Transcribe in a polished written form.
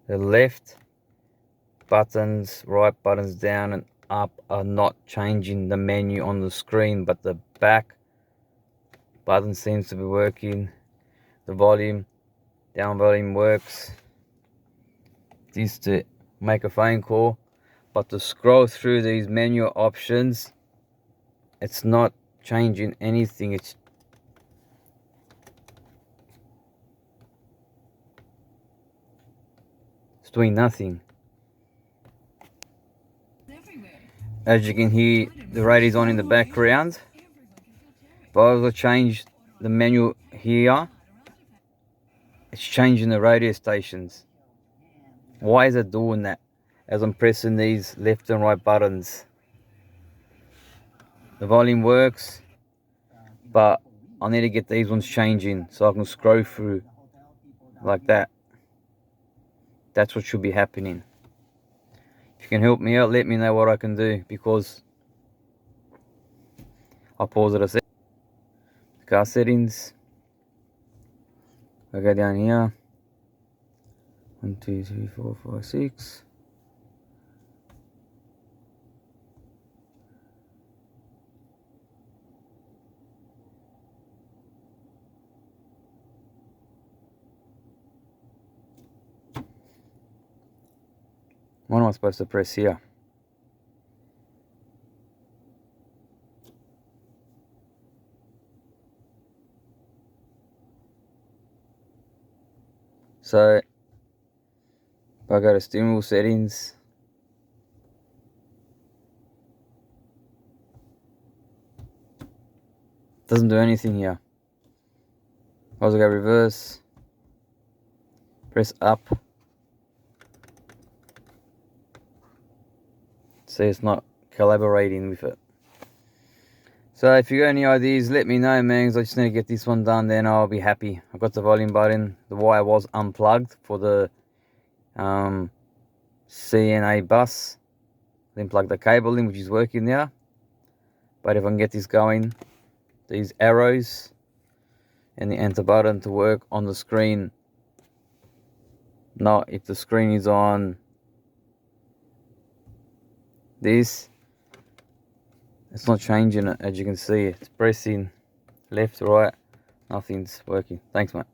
The left buttons, right buttons down and up are not changing the menu on the screen, but the back button seems to be working. The volume, down volume works. This to make a phone call, but to scroll through these menu options, it's not changing anything. It's doing nothing. As you can hear, the radio's on in the background. If I was to change the menu here, it's changing the radio stations. Why is it doing that as I'm pressing these left and right buttons? The volume works, but I need to get these ones changing so I can scroll through like that. That's what should be happening. If you can help me out, let me know what I can do, because I'll pause it a sec. Car settings. I go down here. 1, 2, 3, 4, 5, 6. What am I supposed to press here? So, if I go to steering wheel settings, doesn't do anything here. If I was to go reverse, press up. See, it's not collaborating with it. So if you got any ideas, let me know, man, because I just need to get this one done, then I'll be happy. I've got the volume button. The wire was unplugged for the CNA bus. Then plug the cable in, which is working now. But if I can get this going, these arrows and the enter button to work on the screen. Not if the screen is on this, it's not changing it. As you can see, it's pressing left, right, nothing's working. Thanks, mate.